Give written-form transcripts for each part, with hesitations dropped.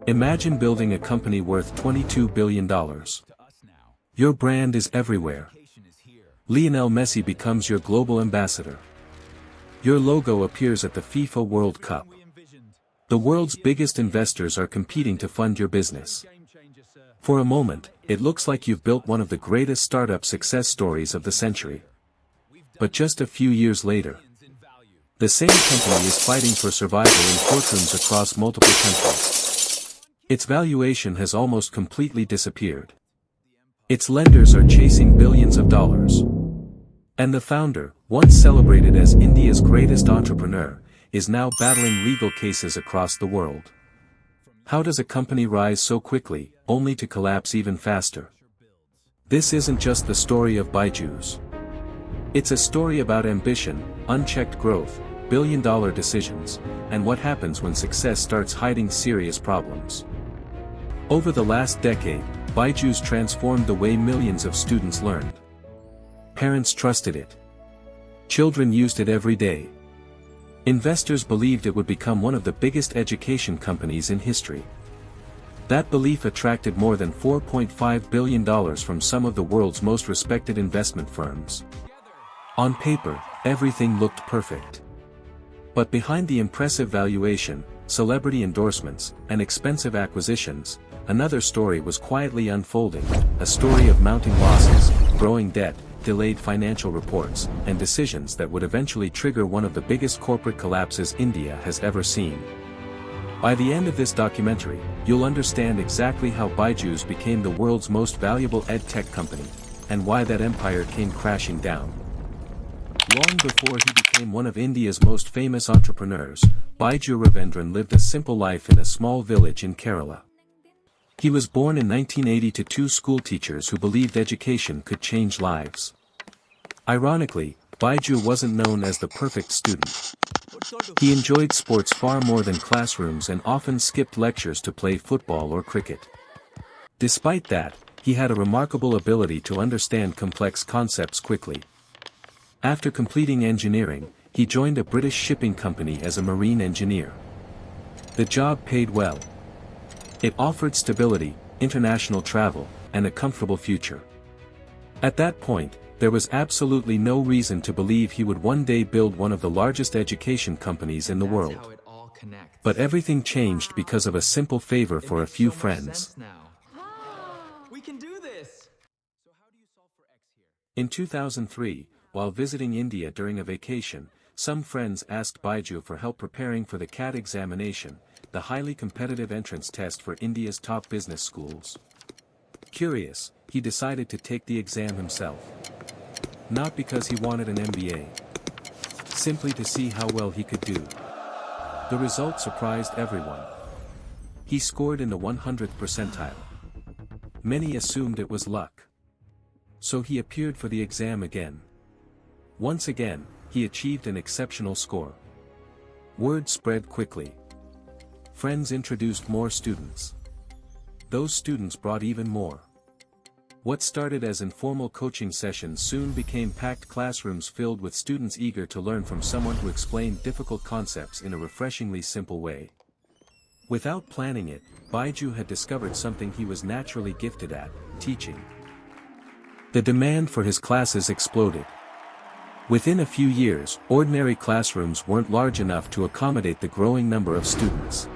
Imagine building a company worth $22 billion. Your brand is everywhere. Lionel Messi becomes your global ambassador. Your logo appears at the FIFA World Cup. The world's biggest investors are competing to fund your business. For a moment, it looks like you've built one of the greatest startup success stories of the century. But just a few years later, the same company is fighting for survival in courtrooms across multiple countries. Its valuation has almost completely disappeared. Its lenders are chasing billions of dollars. And the founder, once celebrated as India's greatest entrepreneur, is now battling legal cases across the world. How does a company rise so quickly, only to collapse even faster? This isn't just the story of Byju's. It's a story about ambition, unchecked growth, billion-dollar decisions, and what happens when success starts hiding serious problems. Over the last decade, Byju's transformed the way millions of students learned. Parents trusted it. Children used it every day. Investors believed it would become one of the biggest education companies in history. That belief attracted more than $4.5 billion from some of the world's most respected investment firms. On paper, everything looked perfect. But behind the impressive valuation, celebrity endorsements, and expensive acquisitions, another story was quietly unfolding, a story of mounting losses, growing debt, delayed financial reports, and decisions that would eventually trigger one of the biggest corporate collapses India has ever seen. By the end of this documentary, you'll understand exactly how Byju's became the world's most valuable EdTech company, and why that empire came crashing down. Long before he became one of India's most famous entrepreneurs, Byju Raveendran lived a simple life in a small village in Kerala. He was born in 1980 to two schoolteachers who believed education could change lives. Ironically, Byju wasn't known as the perfect student. He enjoyed sports far more than classrooms and often skipped lectures to play football or cricket. Despite that, he had a remarkable ability to understand complex concepts quickly. After completing engineering, he joined a British shipping company as a marine engineer. The job paid well. It offered stability, international travel, and a comfortable future. At that point, there was absolutely no reason to believe he would one day build one of the largest education companies in the world. But everything changed because of a simple favor for a few friends. We can do this! In 2003, while visiting India during a vacation, some friends asked Byju for help preparing for the CAT examination, the highly competitive entrance test for India's top business schools. Curious, he decided to take the exam himself. Not because he wanted an MBA. Simply to see how well he could do. The result surprised everyone. He scored in the 100th percentile. Many assumed it was luck. So he appeared for the exam again. Once again, he achieved an exceptional score. Word spread quickly. Friends introduced more students. Those students brought even more. What started as informal coaching sessions soon became packed classrooms filled with students eager to learn from someone who explained difficult concepts in a refreshingly simple way. Without planning it, Byju had discovered something he was naturally gifted at: teaching. The demand for his classes exploded. Within a few years, ordinary classrooms weren't large enough to accommodate the growing number of students.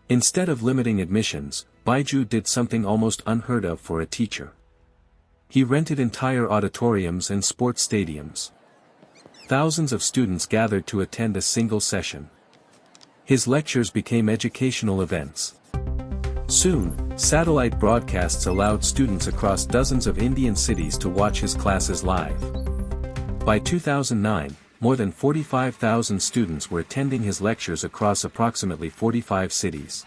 Instead of limiting admissions, Byju did something almost unheard of for a teacher. He rented entire auditoriums and sports stadiums. Thousands of students gathered to attend a single session. His lectures became educational events. Soon, satellite broadcasts allowed students across dozens of Indian cities to watch his classes live. By 2009, more than 45,000 students were attending his lectures across approximately 45 cities.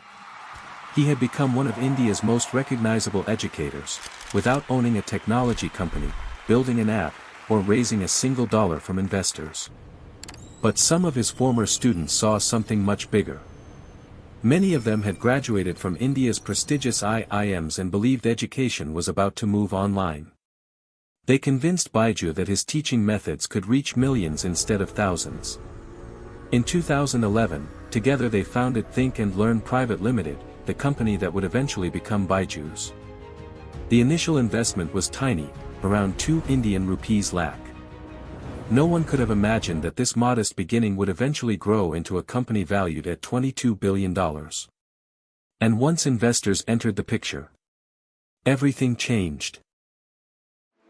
He had become one of India's most recognizable educators, without owning a technology company, building an app, or raising a single dollar from investors. But some of his former students saw something much bigger. Many of them had graduated from India's prestigious IIMs and believed education was about to move online. They convinced Byju that his teaching methods could reach millions instead of thousands. In 2011, together they founded Think and Learn Private Limited, the company that would eventually become BYJU'S. The initial investment was tiny, around 2 Indian rupees lakh. No one could have imagined that this modest beginning would eventually grow into a company valued at $22 billion. And once investors entered the picture, everything changed.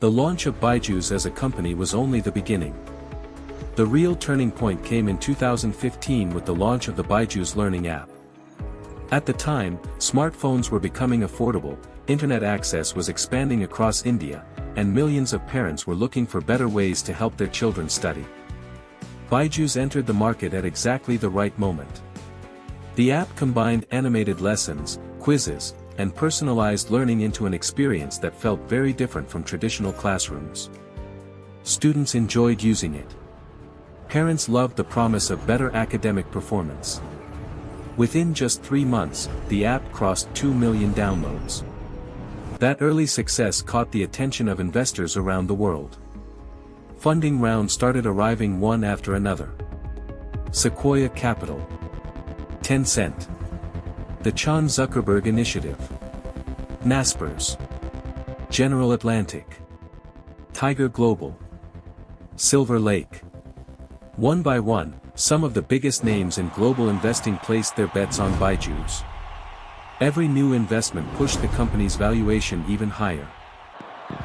The launch of BYJU'S as a company was only the beginning. The real turning point came in 2015 with the launch of the BYJU'S Learning app. At the time, smartphones were becoming affordable, internet access was expanding across India, and millions of parents were looking for better ways to help their children study. BYJU'S entered the market at exactly the right moment. The app combined animated lessons, quizzes, and personalized learning into an experience that felt very different from traditional classrooms. Students enjoyed using it. Parents loved the promise of better academic performance. Within just 3 months, the app crossed 2 million downloads. That early success caught the attention of investors around the world. Funding rounds started arriving one after another. Sequoia Capital, Tencent, the Chan Zuckerberg Initiative, Naspers, General Atlantic, Tiger Global, Silver Lake. One by one, some of the biggest names in global investing placed their bets on BYJU'S. Every new investment pushed the company's valuation even higher.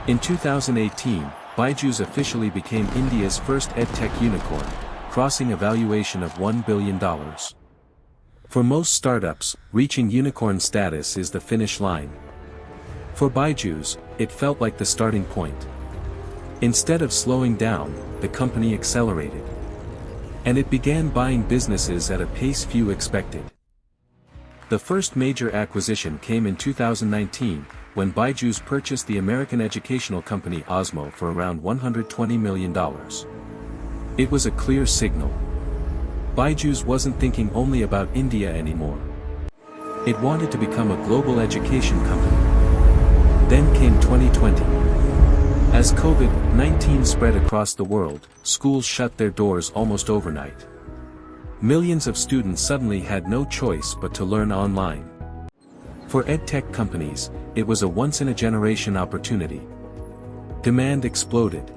In 2018, BYJU'S officially became India's first EdTech unicorn, crossing a valuation of $1 billion. For most startups, reaching unicorn status is the finish line. For BYJU'S, it felt like the starting point. Instead of slowing down, the company accelerated. And it began buying businesses at a pace few expected. The first major acquisition came in 2019, when BYJU'S purchased the American educational company Osmo for around $120 million. It was a clear signal. BYJU'S wasn't thinking only about India anymore. It wanted to become a global education company. Then came 2020. As COVID-19 spread across the world, schools shut their doors almost overnight. Millions of students suddenly had no choice but to learn online. For EdTech companies, it was a once-in-a-generation opportunity. Demand exploded.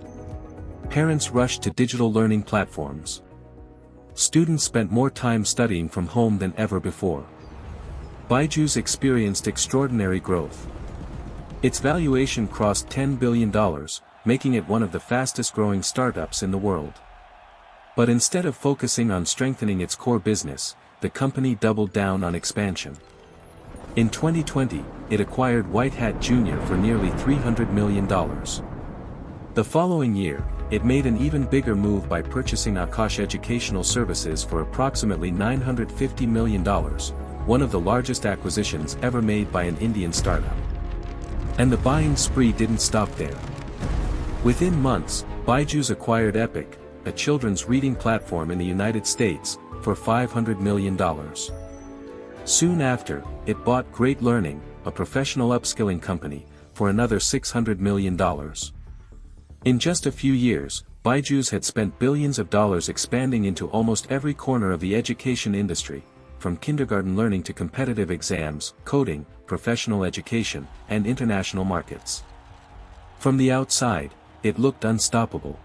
Parents rushed to digital learning platforms. Students spent more time studying from home than ever before. BYJU'S experienced extraordinary growth. Its valuation crossed $10 billion, making it one of the fastest-growing startups in the world. But instead of focusing on strengthening its core business, the company doubled down on expansion. In 2020, it acquired White Hat Jr. for nearly $300 million. The following year, it made an even bigger move by purchasing Akash Educational Services for approximately $950 million, one of the largest acquisitions ever made by an Indian startup. And the buying spree didn't stop there. Within months, BYJU'S acquired Epic, a children's reading platform in the United States, for $500 million. Soon after, it bought Great Learning, a professional upskilling company, for another $600 million. In just a few years, BYJU'S had spent billions of dollars expanding into almost every corner of the education industry, from kindergarten learning to competitive exams, coding, professional education, and international markets. From the outside, it looked unstoppable.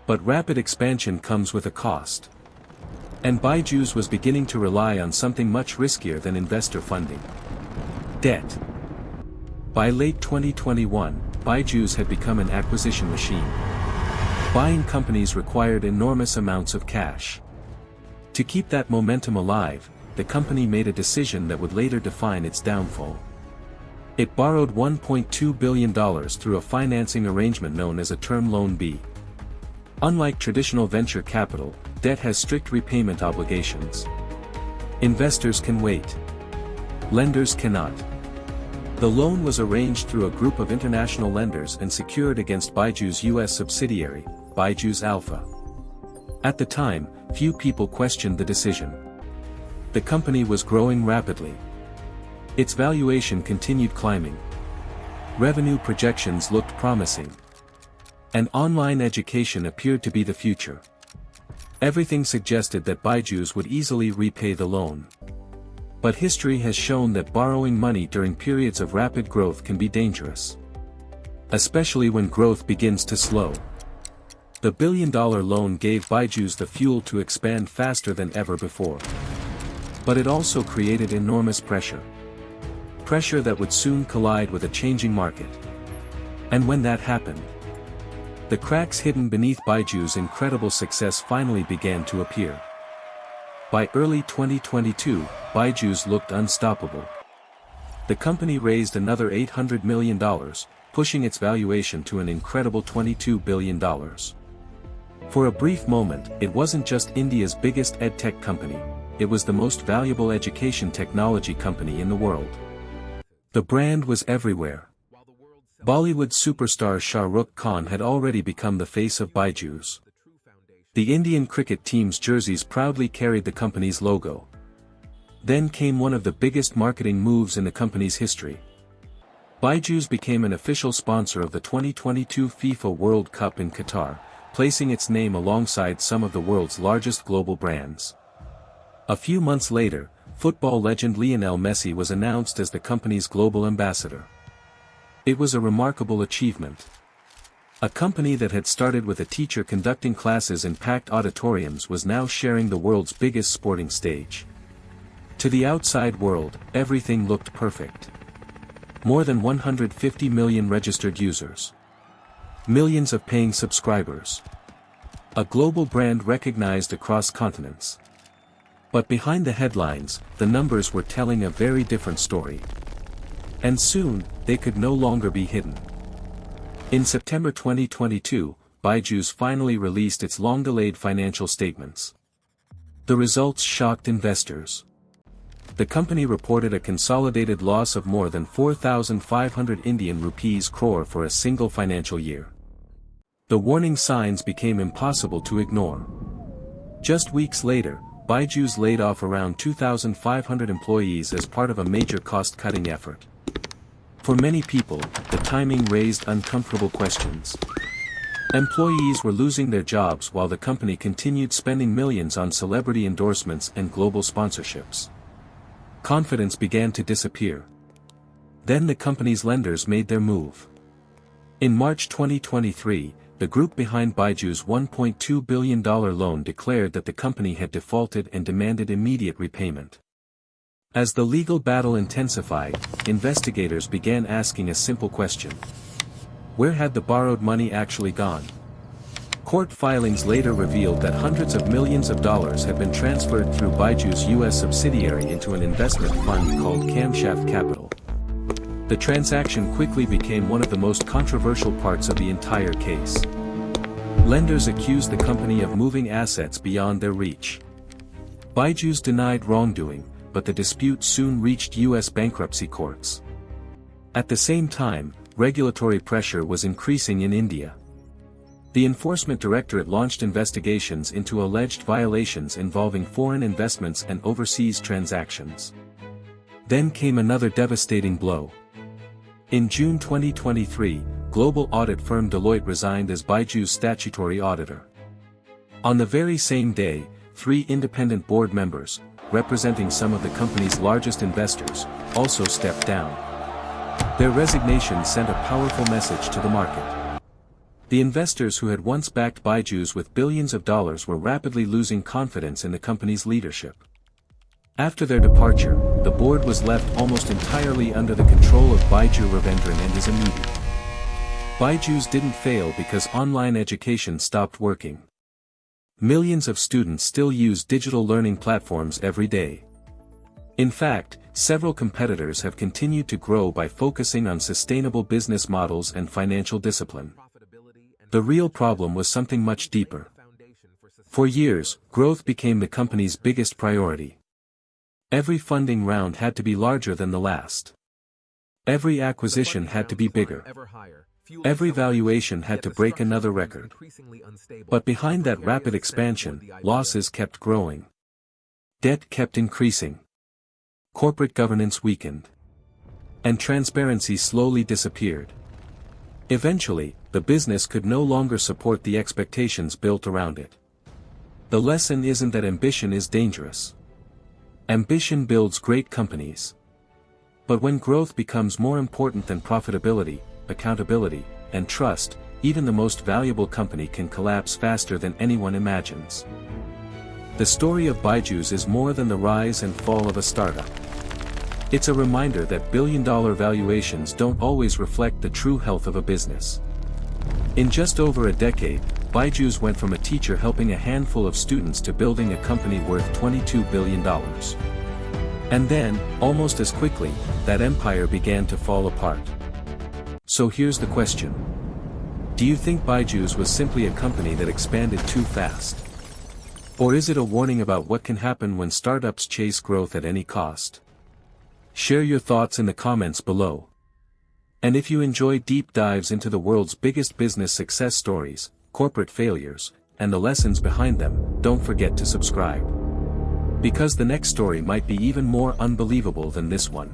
But rapid expansion comes with a cost. And BYJU'S was beginning to rely on something much riskier than investor funding: debt. By late 2021, BYJU'S had become an acquisition machine. Buying companies required enormous amounts of cash. To keep that momentum alive, the company made a decision that would later define its downfall. It borrowed $1.2 billion through a financing arrangement known as a Term Loan B. Unlike traditional venture capital, debt has strict repayment obligations. Investors can wait. Lenders cannot. The loan was arranged through a group of international lenders and secured against BYJU'S US subsidiary, BYJU'S Alpha. At the time, few people questioned the decision. The company was growing rapidly. Its valuation continued climbing. Revenue projections looked promising. And online education appeared to be the future. Everything suggested that BYJU'S would easily repay the loan. But history has shown that borrowing money during periods of rapid growth can be dangerous. Especially when growth begins to slow. The billion-dollar loan gave Byju's the fuel to expand faster than ever before. But it also created enormous pressure. Pressure that would soon collide with a changing market. And when that happened, the cracks hidden beneath Byju's incredible success finally began to appear. By early 2022, Byju's looked unstoppable. The company raised another $800 million, pushing its valuation to an incredible $22 billion. For a brief moment, it wasn't just India's biggest EdTech company, it was the most valuable education technology company in the world. The brand was everywhere. Bollywood superstar Shah Rukh Khan had already become the face of Byju's. The Indian cricket team's jerseys proudly carried the company's logo. Then came one of the biggest marketing moves in the company's history. Byju's became an official sponsor of the 2022 FIFA World Cup in Qatar, placing its name alongside some of the world's largest global brands. A few months later, football legend Lionel Messi was announced as the company's global ambassador. It was a remarkable achievement. A company that had started with a teacher conducting classes in packed auditoriums was now sharing the world's biggest sporting stage. To the outside world, everything looked perfect. More than 150 million registered users. Millions of paying subscribers. A global brand recognized across continents. But behind the headlines, the numbers were telling a very different story. And soon, they could no longer be hidden. In September 2022, Byju's finally released its long-delayed financial statements. The results shocked investors. The company reported a consolidated loss of more than 4,500 Indian rupees crore for a single financial year. The warning signs became impossible to ignore. Just weeks later, Byju's laid off around 2,500 employees as part of a major cost-cutting effort. For many people, the timing raised uncomfortable questions. Employees were losing their jobs while the company continued spending millions on celebrity endorsements and global sponsorships. Confidence began to disappear. Then the company's lenders made their move. In March 2023, the group behind Byju's $1.2 billion loan declared that the company had defaulted and demanded immediate repayment. As the legal battle intensified, investigators began asking a simple question. Where had the borrowed money actually gone? Court filings later revealed that hundreds of millions of dollars had been transferred through Byju's U.S. subsidiary into an investment fund called Camshaft Capital. The transaction quickly became one of the most controversial parts of the entire case. Lenders accused the company of moving assets beyond their reach. Byju's denied wrongdoing, but the dispute soon reached U.S. bankruptcy courts. At the same time, regulatory pressure was increasing in India. The Enforcement Directorate launched investigations into alleged violations involving foreign investments and overseas transactions. Then came another devastating blow. In June 2023, global audit firm Deloitte resigned as Byju's statutory auditor. On the very same day, 3 independent board members, representing some of the company's largest investors, also stepped down. Their resignation sent a powerful message to the market. The investors who had once backed Byju's with billions of dollars were rapidly losing confidence in the company's leadership. After their departure, the board was left almost entirely under the control of Byju Raveendran and his immediate. Byju's didn't fail because online education stopped working. Millions of students still use digital learning platforms every day. In fact, several competitors have continued to grow by focusing on sustainable business models and financial discipline. The real problem was something much deeper. For years, growth became the company's biggest priority. Every funding round had to be larger than the last. Every acquisition had to be bigger. Every valuation had to break another record. But behind that rapid expansion, losses kept growing. Debt kept increasing. Corporate governance weakened. And transparency slowly disappeared. Eventually, the business could no longer support the expectations built around it. The lesson isn't that ambition is dangerous. Ambition builds great companies. But when growth becomes more important than profitability, accountability, and trust, even the most valuable company can collapse faster than anyone imagines. The story of Byju's is more than the rise and fall of a startup. It's a reminder that billion-dollar valuations don't always reflect the true health of a business. In just over a decade, Byju's went from a teacher helping a handful of students to building a company worth $22 billion. And then, almost as quickly, that empire began to fall apart. So here's the question. Do you think Byju's was simply a company that expanded too fast? Or is it a warning about what can happen when startups chase growth at any cost? Share your thoughts in the comments below. And if you enjoy deep dives into the world's biggest business success stories, corporate failures, and the lessons behind them, don't forget to subscribe. Because the next story might be even more unbelievable than this one.